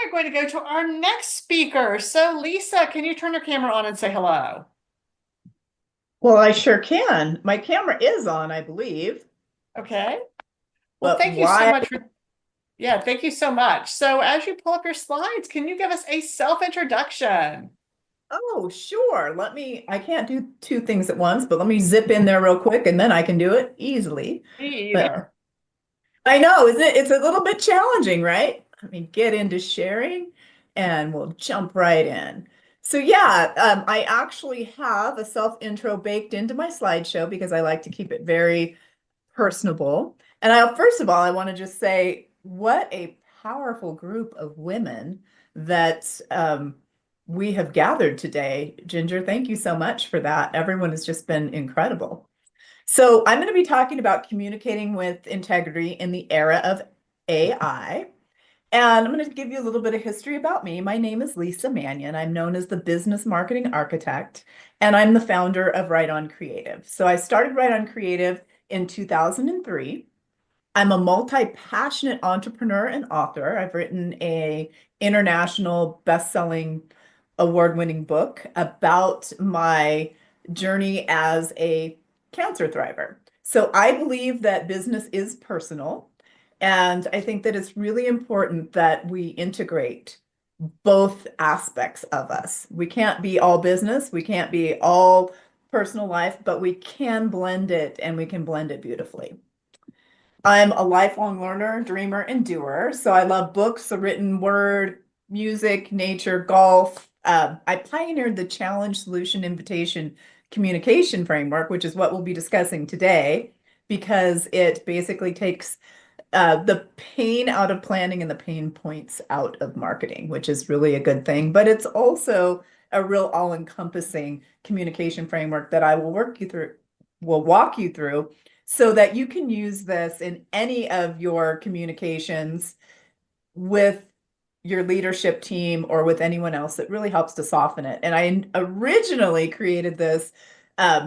we're going to go to our next speaker. So, Lisa, can you turn your camera on and say hello? Well, I sure can. My camera is on, I believe, Okay. Well, but thank you so why? much for, yeah, thank you so much. So, as you pull up your slides, can you give us a self-introduction? Oh, sure. I can't do two things at once, but let me zip in there real quick and then I can do it easily. Me But either. I know, isn't it? It's a little bit challenging, right? Let me get into sharing and we'll jump right in. So yeah, I actually have a self intro baked into my slideshow because I like to keep it very personable. And first of all, I want to just say what a powerful group of women that we have gathered today. Ginger, thank you so much for that. Everyone has just been incredible. So I'm going to be talking about communicating with integrity in the era of AI. And I'm going to give you a little bit of history about me. My name is Lisa Manyon. I'm known as the business marketing architect, and I'm the founder of Wright on Creative. So I started Wright on Creative in 2003. I'm a multi-passionate entrepreneur and author. I've written a international best-selling award-winning book about my journey as a cancer thriver. So I believe that business is personal, and I think that it's really important that we integrate both aspects of us. We can't be all business, we can't be all personal life, but we can blend it and we can blend it beautifully. I'm a lifelong learner, dreamer, and doer. So I love books, the written word, music, nature, golf. I pioneered the challenge solution invitation communication framework, which is what we'll be discussing today, because it basically takes the pain out of planning and the pain points out of marketing, which is really a good thing. But it's also a real all-encompassing communication framework that I will walk you through so that you can use this in any of your communications with your leadership team or with anyone else. It really helps to soften it. And I originally created this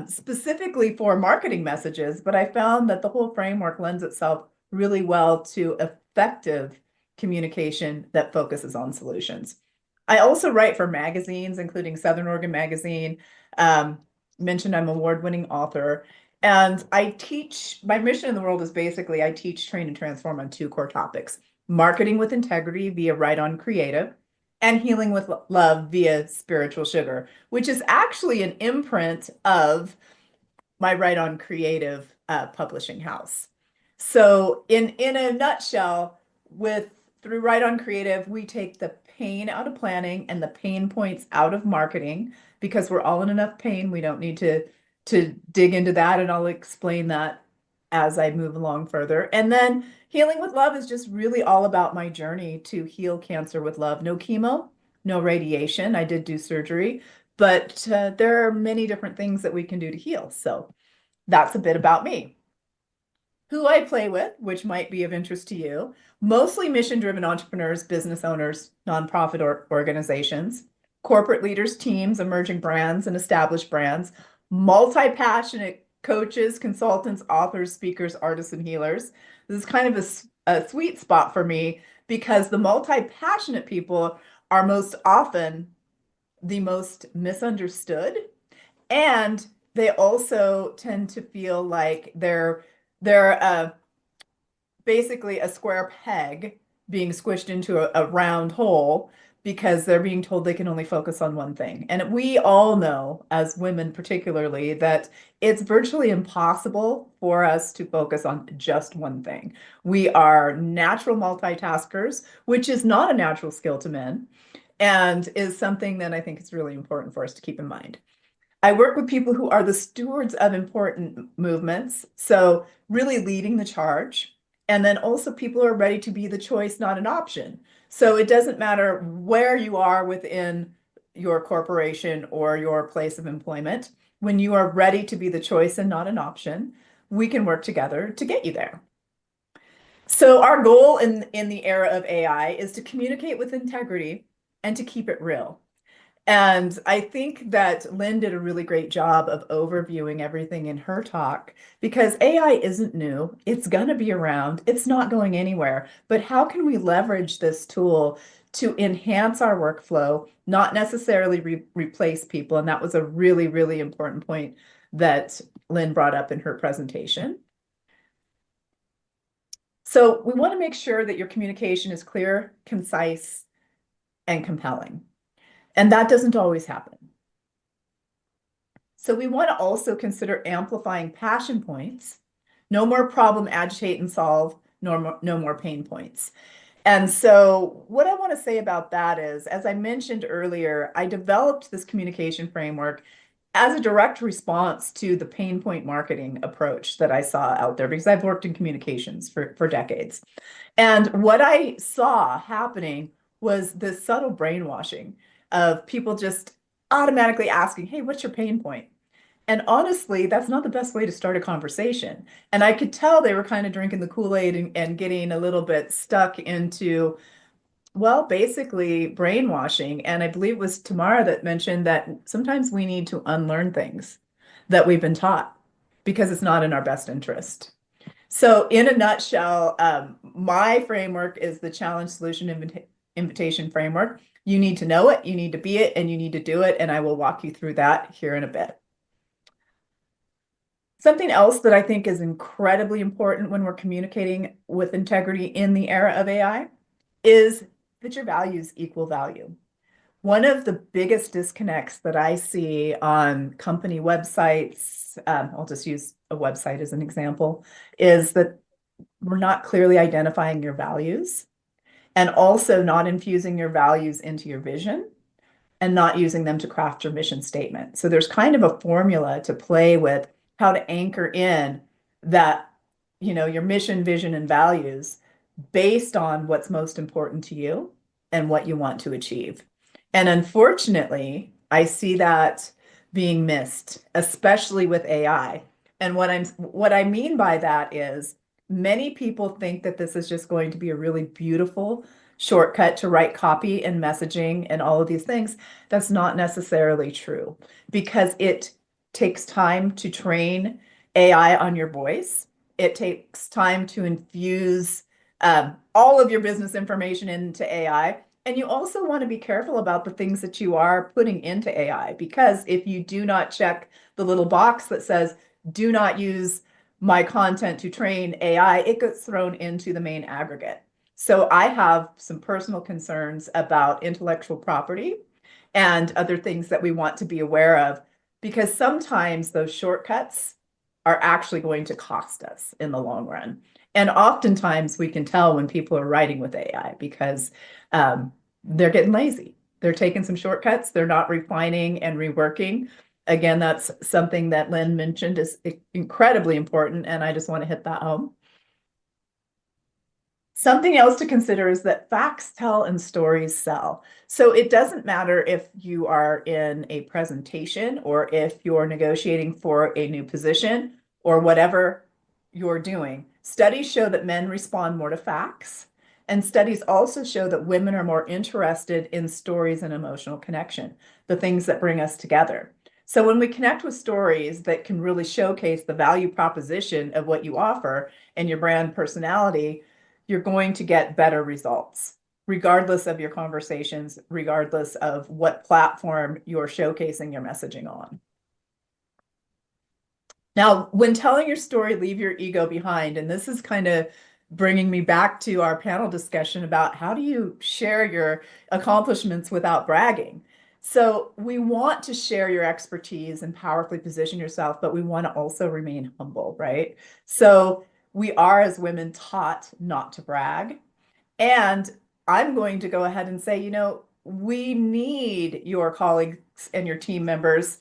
specifically for marketing messages, but I found that the whole framework lends itself really well to effective communication that focuses on solutions. I also write for magazines, including Southern Oregon Magazine. Um, Mentioned I'm an award-winning author. And I teach, my mission in the world is basically I teach, train, and transform on two core topics: marketing with integrity via Write on Creative, and healing with love via Spiritual Sugar, which is actually an imprint of my Write on Creative publishing house. So in a nutshell, with through Write on Creative, we take the pain out of planning and the pain points out of marketing because we're all in enough pain. We don't need to dig into that, and I'll explain that as I move along further. And then healing with love is just really all about my journey to heal cancer with love. No chemo, no radiation. I did do surgery, but there are many different things that we can do to heal. So that's a bit about me. Who I play with, which might be of interest to you, mostly mission-driven entrepreneurs, business owners, nonprofit organizations, corporate leaders, teams, emerging brands, and established brands, multi-passionate coaches, consultants, authors, speakers, artists, and healers. This is kind of a sweet spot for me because the multi-passionate people are most often the most misunderstood, and they also tend to feel like they're basically a square peg being squished into a round hole because they're being told they can only focus on one thing. And we all know, as women particularly, that it's virtually impossible for us to focus on just one thing. We are natural multitaskers, which is not a natural skill to men, and is something that I think is really important for us to keep in mind. I work with people who are the stewards of important movements, so really leading the charge. And then also people who are ready to be the choice, not an option. So it doesn't matter where you are within your corporation or your place of employment. When you are ready to be the choice and not an option, we can work together to get you there. So our goal in the era of AI is to communicate with integrity and to keep it real. And I think that Lynn did a really great job of overviewing everything in her talk because AI isn't new. It's going to be around. It's not going anywhere. But how can we leverage this tool to enhance our workflow, not necessarily replace people? And that was a really, really important point that Lynn brought up in her presentation. So we want to make sure that your communication is clear, concise, and compelling. And that doesn't always happen. So we want to also consider amplifying passion points. No more problem, agitate, and solve. No more pain points. And so what I want to say about that is, as I mentioned earlier, I developed this communication framework as a direct response to the pain point marketing approach that I saw out there because I've worked in communications for decades. And what I saw happening was this subtle brainwashing of people just automatically asking, hey, what's your pain point? And honestly, that's not the best way to start a conversation. And I could tell they were kind of drinking the Kool-Aid and getting a little bit stuck into, well, basically brainwashing. And I believe it was Tamara that mentioned that sometimes we need to unlearn things that we've been taught because it's not in our best interest. So in a nutshell, my framework is the challenge solution invitation framework. You need to know it, you need to be it, and you need to do it. And I will walk you through that here in a bit. Something else that I think is incredibly important when we're communicating with integrity in the era of AI is that your values equal value. One of the biggest disconnects that I see on company websites, I'll just use a website as an example, is that we're not clearly identifying your values and also not infusing your values into your vision and not using them to craft your mission statement. So there's kind of a formula to play with how to anchor in that, your mission, vision, and values based on what's most important to you and what you want to achieve. And unfortunately, I see that being missed, especially with AI. And what I mean by that is many people think that this is just going to be a really beautiful shortcut to write copy and messaging and all of these things. That's not necessarily true because it takes time to train AI on your voice. It takes time to infuse all of your business information into AI. And you also want to be careful about the things that you are putting into AI, because if you do not check the little box that says, do not use my content to train AI, it gets thrown into the main aggregate. So I have some personal concerns about intellectual property and other things that we want to be aware of, because sometimes those shortcuts are actually going to cost us in the long run. And oftentimes we can tell when people are writing with AI because they're getting lazy. They're taking some shortcuts. They're not refining and reworking. Again, that's something that Lynn mentioned is incredibly important, and I just want to hit that home. Something else to consider is that facts tell and stories sell. So it doesn't matter if you are in a presentation or if you're negotiating for a new position or whatever you're doing. Studies show that men respond more to facts, and studies also show that women are more interested in stories and emotional connection, the things that bring us together. So when we connect with stories that can really showcase the value proposition of what you offer and your brand personality, you're going to get better results, regardless of your conversations, regardless of what platform you're showcasing your messaging on. Now, when telling your story, leave your ego behind. And this is kind of bringing me back to our panel discussion about how do you share your accomplishments without bragging. So we want to share your expertise and powerfully position yourself, but we want to also remain humble, right? So we are, as women, taught not to brag. And I'm going to go ahead and say, we need your colleagues and your team members.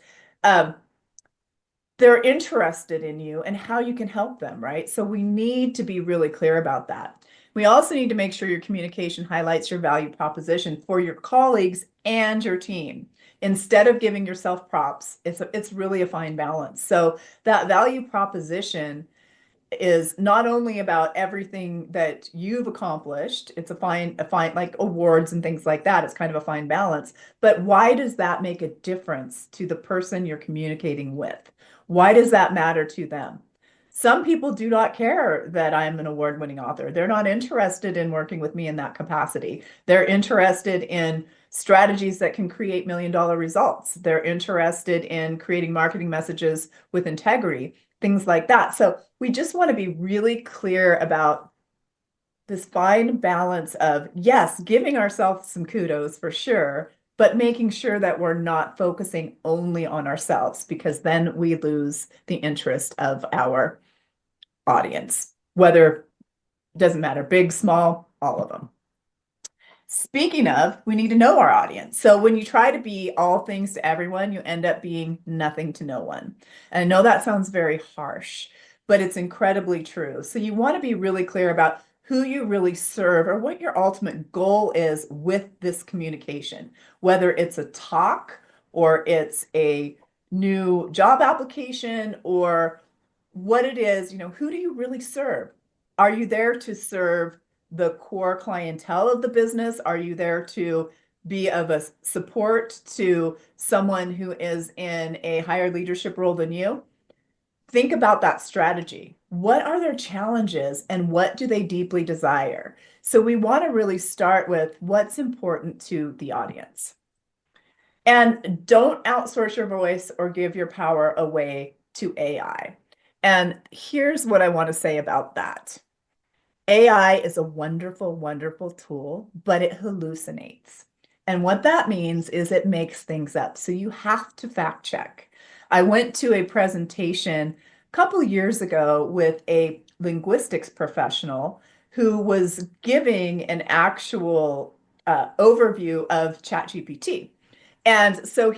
They're interested in you and how you can help them, right? So we need to be really clear about that. We also need to make sure your communication highlights your value proposition for your colleagues and your team. Instead of giving yourself props, it's really a fine balance. So that value proposition is not only about everything that you've accomplished, it's a fine like awards and things like that. It's kind of a fine balance. But why does that make a difference to the person you're communicating with? Why does that matter to them? Some people do not care that I'm an award-winning author. They're not interested in working with me in that capacity. They're interested in strategies that can create million-dollar results. They're interested in creating marketing messages with integrity, things like that. So we just want to be really clear about this fine balance of, yes, giving ourselves some kudos for sure, but making sure that we're not focusing only on ourselves, because then we lose the interest of our audience, whether, doesn't matter, big, small, all of them. Speaking of, we need to know our audience. So when you try to be all things to everyone, you end up being nothing to no one. And I know that sounds very harsh, but it's incredibly true. So you want to be really clear about who you really serve or what your ultimate goal is with this communication, whether it's a talk or it's a new job application or what it is, who do you really serve? Are you there to serve the core clientele of the business? Are you there to be of a support to someone who is in a higher leadership role than you? Think about that strategy. What are their challenges and what do they deeply desire? So we want to really start with what's important to the audience. And don't outsource your voice or give your power away to AI. And here's what I want to say about that. AI is a wonderful, wonderful tool, but it hallucinates. And what that means is it makes things up. So you have to fact check. I went to a presentation a couple of years ago with a linguistics professional who was giving an actual overview of ChatGPT. And so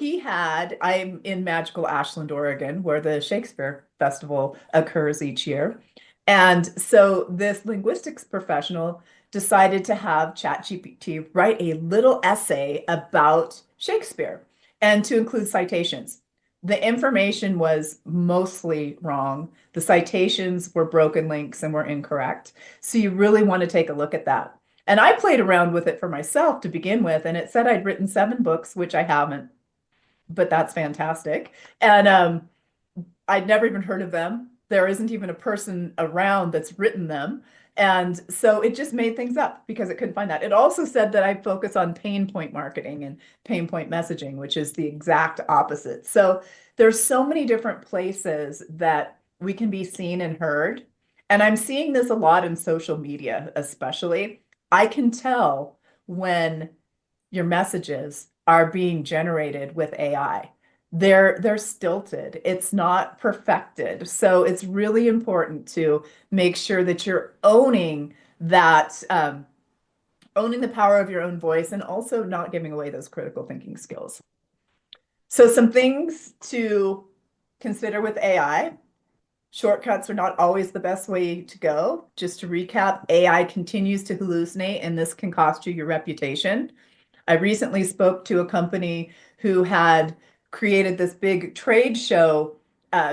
I'm in magical Ashland, Oregon, where the Shakespeare Festival occurs each year. And so this linguistics professional decided to have ChatGPT write a little essay about Shakespeare and to include citations. The information was mostly wrong. The citations were broken links and were incorrect. So you really want to take a look at that. And I played around with it for myself to begin with, and it said I'd written 7 books, which I haven't, but that's fantastic. And I'd never even heard of them. There isn't even a person around that's written them. And so it just made things up because it couldn't find that. It also said that I focus on pain point marketing and pain point messaging, which is the exact opposite. So there's so many different places that we can be seen and heard. And I'm seeing this a lot in social media, especially. I can tell when your messages are being generated with AI. They're stilted. It's not perfected. So it's really important to make sure that you're owning that, owning the power of your own voice and also not giving away those critical thinking skills. So some things to consider with AI. Shortcuts are not always the best way to go. Just to recap, AI continues to hallucinate, and this can cost you your reputation. I recently spoke to a company who had created this big trade show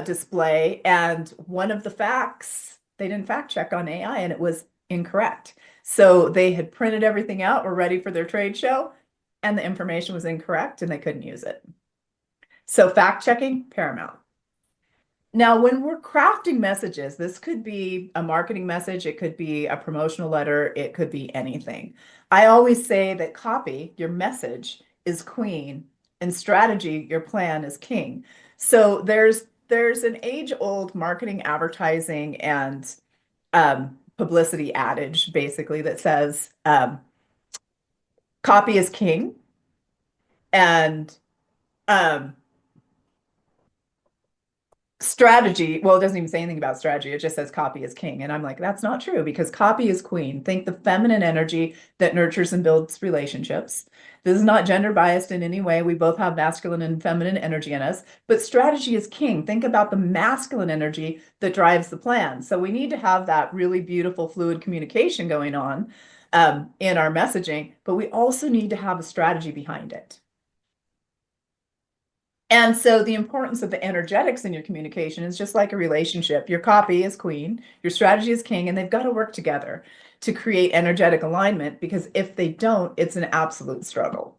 display, and one of the facts, they didn't fact check on AI, and it was incorrect. So they had printed everything out, were ready for their trade show, and the information was incorrect, and they couldn't use it. So fact checking, paramount. Now, when we're crafting messages, this could be a marketing message, it could be a promotional letter, it could be anything. I always say that copy, your message, is queen, and strategy, your plan, is king. So there's an age-old marketing, advertising, and publicity adage, basically, that says copy is king, and strategy, well, it doesn't even say anything about strategy. It just says copy is king. And I'm like, that's not true because copy is queen. Think the feminine energy that nurtures and builds relationships. This is not gender biased in any way. We both have masculine and feminine energy in us, but strategy is king. Think about the masculine energy that drives the plan. So we need to have that really beautiful fluid communication going on in our messaging, but we also need to have a strategy behind it. And so the importance of the energetics in your communication is just like a relationship. Your copy is queen, your strategy is king, and they've got to work together to create energetic alignment, because if they don't, it's an absolute struggle.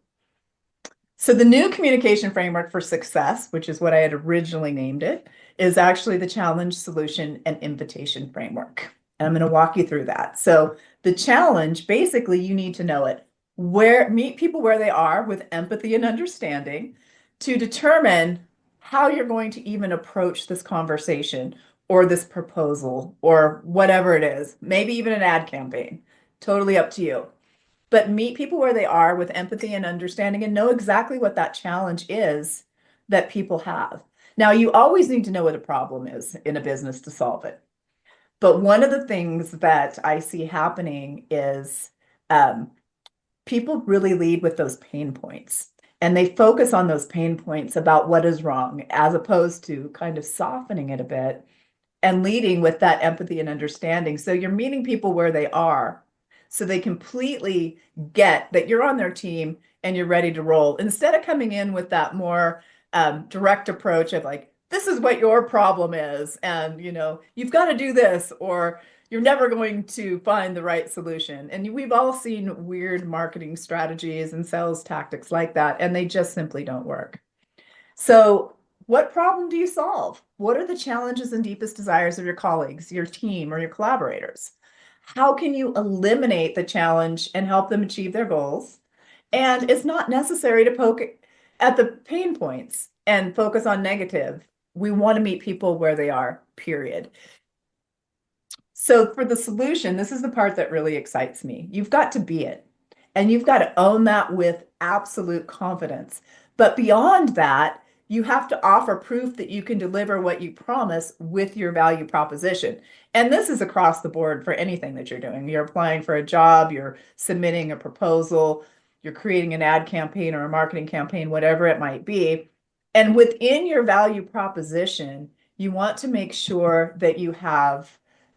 So the new communication framework for success, which is what I had originally named it, is actually the challenge, solution, and invitation framework. And I'm going to walk you through that. So the challenge, basically, you need to know it. Meet people where they are with empathy and understanding to determine how you're going to even approach this conversation or this proposal or whatever it is, maybe even an ad campaign. Totally up to you. But meet people where they are with empathy and understanding and know exactly what that challenge is that people have. Now, you always need to know what a problem is in a business to solve it. But one of the things that I see happening is people really lead with those pain points. And they focus on those pain points about what is wrong, as opposed to kind of softening it a bit and leading with that empathy and understanding. So you're meeting people where they are, so they completely get that you're on their team and you're ready to roll. Instead of coming in with that more direct approach of like, this is what your problem is, and you've got to do this, or you're never going to find the right solution. And we've all seen weird marketing strategies and sales tactics like that, and they just simply don't work. So what problem do you solve? What are the challenges and deepest desires of your colleagues, your team, or your collaborators? How can you eliminate the challenge and help them achieve their goals? And it's not necessary to poke at the pain points and focus on negative. We want to meet people where they are, period. So for the solution, this is the part that really excites me. You've got to be it, and you've got to own that with absolute confidence. But beyond that, you have to offer proof that you can deliver what you promise with your value proposition. And this is across the board for anything that you're doing. You're applying for a job, you're submitting a proposal, you're creating an ad campaign or a marketing campaign, whatever it might be. And within your value proposition, you want to make sure that you have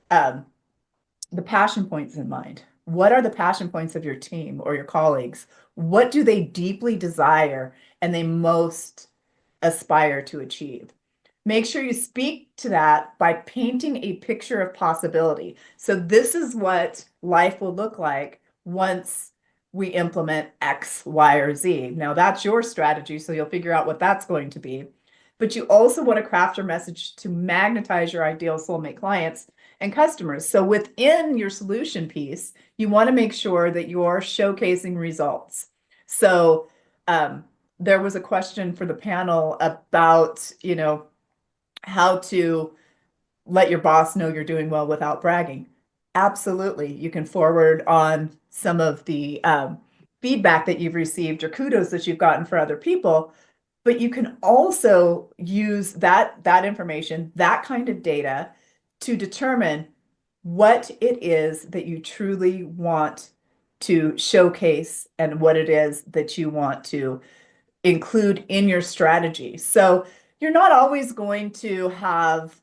the passion points in mind. What are the passion points of your team or your colleagues? What do they deeply desire and they most aspire to achieve? Make sure you speak to that by painting a picture of possibility. So this is what life will look like once we implement X, Y, or Z. Now that's your strategy, so you'll figure out what that's going to be. But you also want to craft your message to magnetize your ideal soulmate clients and customers. So within your solution piece, you want to make sure that you're showcasing results. So there was a question for the panel about, how to let your boss know you're doing well without bragging. Absolutely. You can forward on some of the feedback that you've received or kudos that you've gotten for other people, but you can also use that information, that kind of data, to determine what it is that you truly want to showcase and what it is that you want to include in your strategy. So you're not always going to have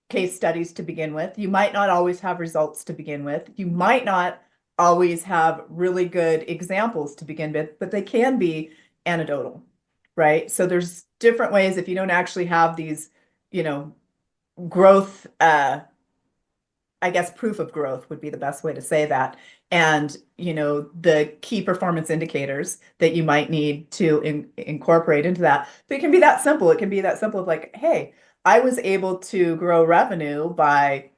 case studies to begin with. You might not always have results to begin with. You might not always have really good examples to begin with, but they can be anecdotal, right? So there's different ways. If you don't actually have these, growth, I guess proof of growth would be the best way to say that. And, the key performance indicators that you might need to incorporate into that. But it can be that simple. It can be that simple of like, hey, I was able to grow revenue by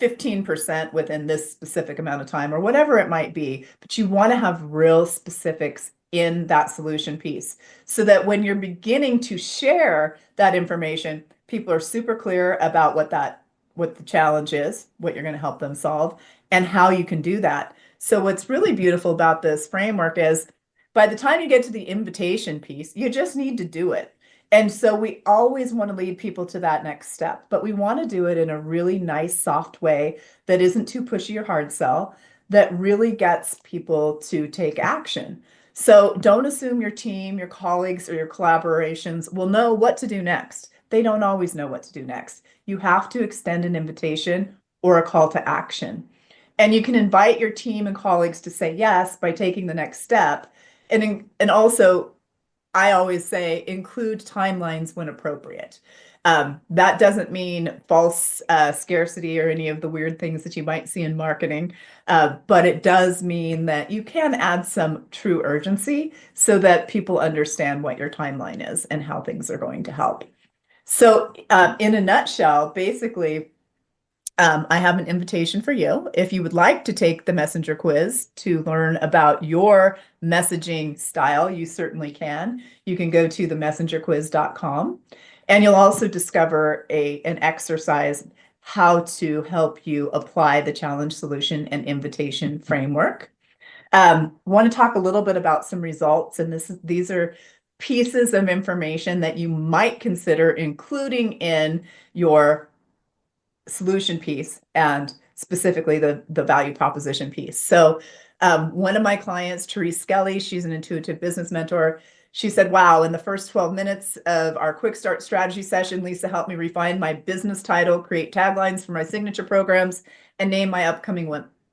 15% within this specific amount of time, or whatever it might be. But you want to have real specifics in that solution piece so that when you're beginning to share that information, people are super clear about what the challenge is, what you're going to help them solve, and how you can do that. So what's really beautiful about this framework is by the time you get to the invitation piece, you just need to do it. And so we always want to lead people to that next step, but we want to do it in a really nice, soft way that isn't too pushy or hard sell, that really gets people to take action. So don't assume your team, your colleagues, or your collaborations will know what to do next. They don't always know what to do next. You have to extend an invitation or a call to action. And you can invite your team and colleagues to say yes by taking the next step. And also I always say include timelines when appropriate. That doesn't mean false scarcity or any of the weird things that you might see in marketing, but it does mean that you can add some true urgency so that people understand what your timeline is and how things are going to help. So, in a nutshell, basically, I have an invitation for you. If you would like to take the messenger quiz to learn about your messaging style, you certainly can. You can go to themessengerquiz.com, and you'll also discover an exercise how to help you apply the challenge, solution, and invitation framework. Want to talk a little bit about some results, and these are pieces of information that you might consider including in your solution piece and specifically the value proposition piece. So one of my clients, Therese Skelly, she's an intuitive business mentor. She said, wow, in the first 12 minutes of our quick start strategy session, Lisa helped me refine my business title, create taglines for my signature programs, and name my upcoming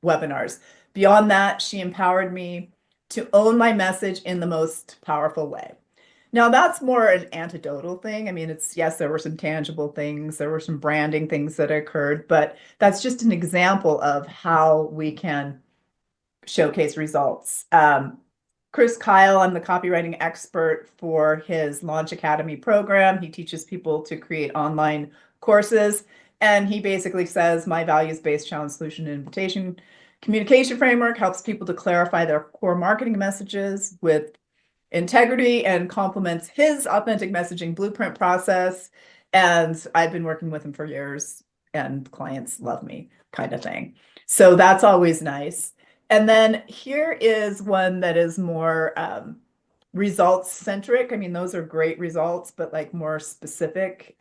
webinars. Beyond that, she empowered me to own my message in the most powerful way. Now, that's more an anecdotal thing. I mean, yes, there were some tangible things, there were some branding things that occurred, but that's just an example of how we can showcase results. Chris Kyle, I'm the copywriting expert for his Launch Academy program. He teaches people to create online courses, and he basically says, my values-based challenge, solution, and invitation communication framework helps people to clarify their core marketing messages with integrity and complements his authentic messaging blueprint process. And I've been working with him for years, and clients love me, kind of thing. So that's always nice. And then here is one that is more results centric. I mean, those are great results, but like more specific.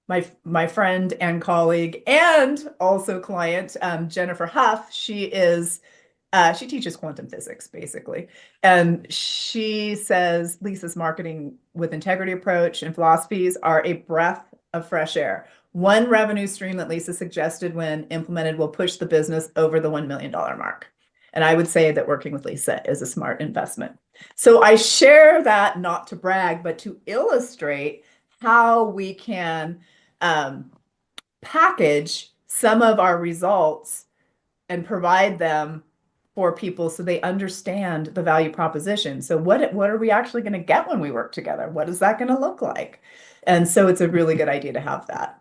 My friend and colleague and also client, Jennifer Huff, she teaches quantum physics, basically. And she says Lisa's marketing with integrity approach and philosophies are a breath of fresh air. One revenue stream that Lisa suggested when implemented will push the business over the $1 million mark. And I would say that working with Lisa is a smart investment. So I share that not to brag, but to illustrate how we can package some of our results and provide them for people so they understand the value proposition. So what are we actually going to get when we work together? What is that going to look like? And so it's a really good idea to have that.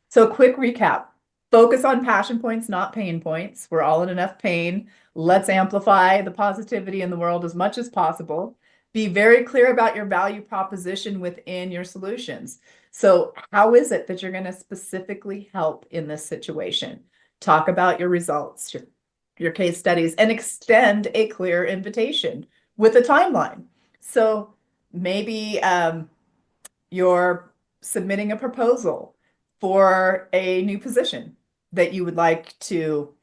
So quick recap. Focus on passion points, not pain points. We're all in enough pain. Let's amplify the positivity in the world as much as possible. Be very clear about your value proposition within your solutions. So how is it that you're going to specifically help in this situation? Talk about your results, your case studies, and extend a clear invitation with a timeline. So maybe you're submitting a proposal for a new position that you would like to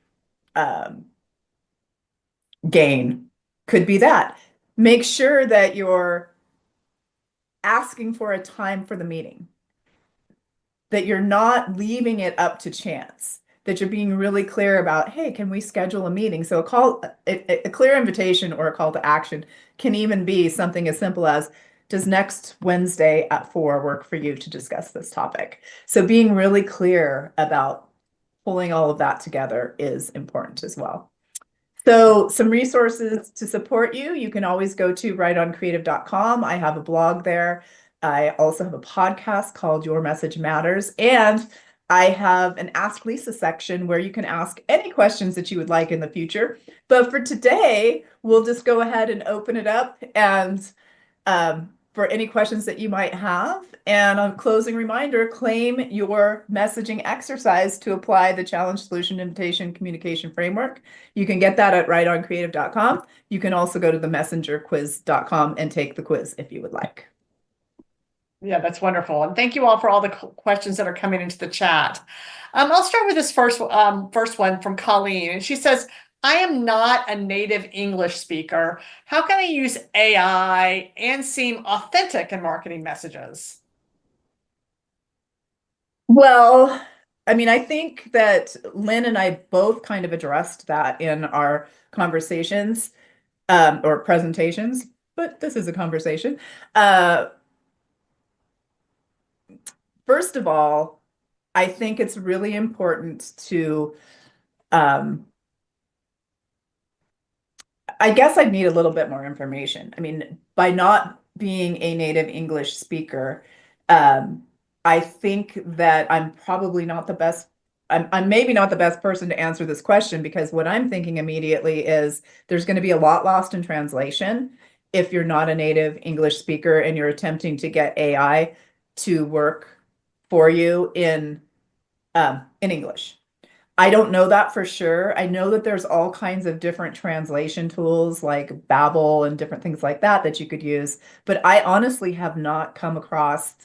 gain. Could be that. Make sure that you're asking for a time for the meeting, that you're not leaving it up to chance, that you're being really clear about, hey, can we schedule a meeting? So a clear invitation or a call to action can even be something as simple as, does next Wednesday at 4 work for you to discuss this topic? So being really clear about pulling all of that together is important as well. So some resources to support you. You can always go to writeoncreative.com. I have a blog there. I also have a podcast called Your Message Matters. And I have an Ask Lisa section where you can ask any questions that you would like in the future. But for today, we'll just go ahead and open it up and for any questions that you might have. And a closing reminder, claim your messaging exercise to apply the challenge, solution, invitation, communication framework. You can get that at writeoncreative.com. You can also go to themessengerquiz.com and take the quiz if you would like. Yeah, that's wonderful. And thank you all for all the questions that are coming into the chat. I'll start with this first one from Colleen. And she says, I am not a native English speaker. How can I use AI and seem authentic in marketing messages? Well, I mean, I think that Lynn and I both kind of addressed that in our conversations or presentations. but this is a conversation. First of all, I think it's really important to, I guess I'd need a little bit more information. I mean, by not being a native English speaker, I think that I'm probably not the best. I'm maybe not the best person to answer this question, because what I'm thinking immediately is there's going to be a lot lost in translation if you're not a native English speaker and you're attempting to get AI to work for you in English. I don't know that for sure. I know that there's all kinds of different translation tools like Babbel and different things like that that you could use, but I honestly have not come across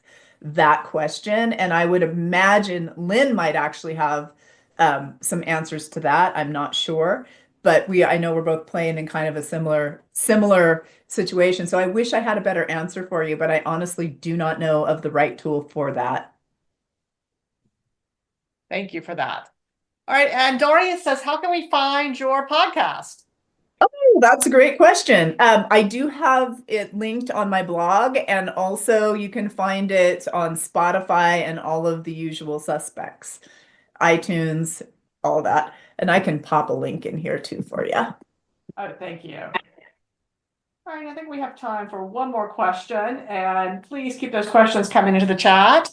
that question. And I would imagine Lynn might actually have some answers to that. I'm not sure, but I know we're both playing in kind of a similar situation. So I wish I had a better answer for you, but I honestly do not know of the right tool for that. Thank you for that. All right, and Doria says, how can we find your podcast? Oh, that's a great question. I do have it linked on my blog, and also you can find it on Spotify and all of the usual suspects, iTunes, all that. And I can pop a link in here too for you. Oh, thank you. All right, I think we have time for one more question, and please keep those questions coming into the chat.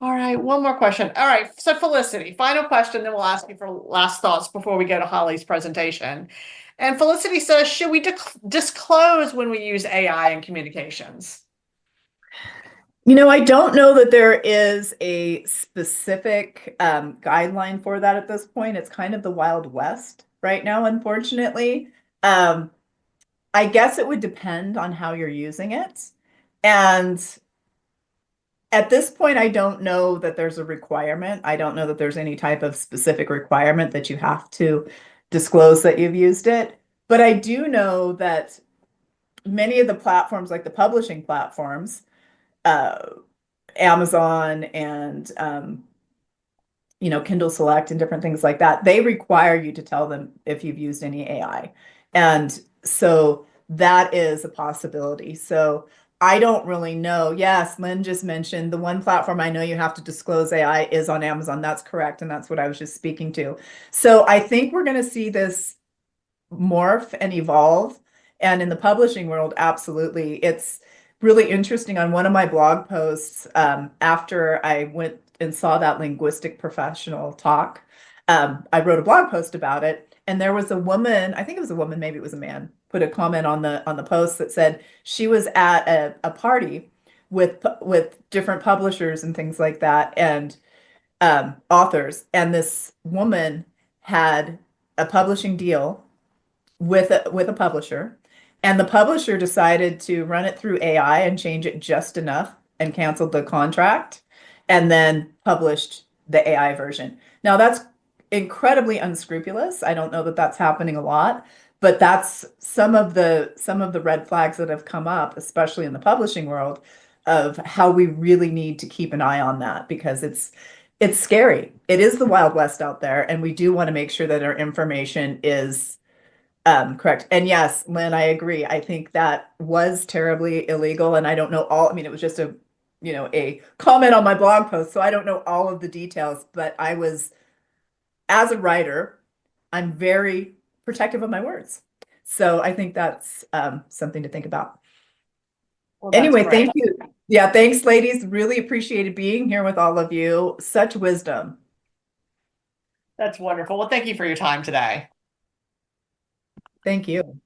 All right, one more question. All right, so Felicity, final question, then we'll ask you for last thoughts before we go to Holly's presentation. And Felicity says, should we disclose when we use AI in communications? You know, I don't know that there is a specific guideline for that at this point. It's kind of the Wild West right now, unfortunately. I guess it would depend on how you're using it. And at this point, I don't know that there's a requirement. I don't know that there's any type of specific requirement that you have to disclose that you've used it. But I do know that many of the platforms, like the publishing platforms, Amazon and Kindle Select and different things like that, they require you to tell them if you've used any AI. And so that is a possibility. So I don't really know. Yes, Lynn just mentioned the one platform I know you have to disclose AI is on Amazon. That's correct. And that's what I was just speaking to. So I think we're going to see this morph and evolve. And in the publishing world, absolutely. It's really interesting. On one of my blog posts, after I went and saw that linguistic professional talk, I wrote a blog post about it. And there was a woman, I think it was a woman, maybe it was a man, put a comment on the post that said she was at a party with different publishers and things like that, and authors. And this woman had a publishing deal with a publisher, and the publisher decided to run it through AI and change it just enough and canceled the contract and then published the AI version. Now that's incredibly unscrupulous. I don't know that that's happening a lot, but that's some of the red flags that have come up, especially in the publishing world, of how we really need to keep an eye on that, because it's scary. It is the Wild West out there, and we do want to make sure that our information is correct. And yes, Lynn, I agree. I think that was terribly illegal, and I don't know all. I mean, it was just a comment on my blog post, so I don't know all of the details. But I was, as a writer, I'm very protective of my words. So I think that's something to think about. Well, anyway, great. Thank you. Yeah, thanks, ladies. Really appreciated being here with all of you. Such wisdom. That's wonderful. Well, thank you for your time today. Thank you.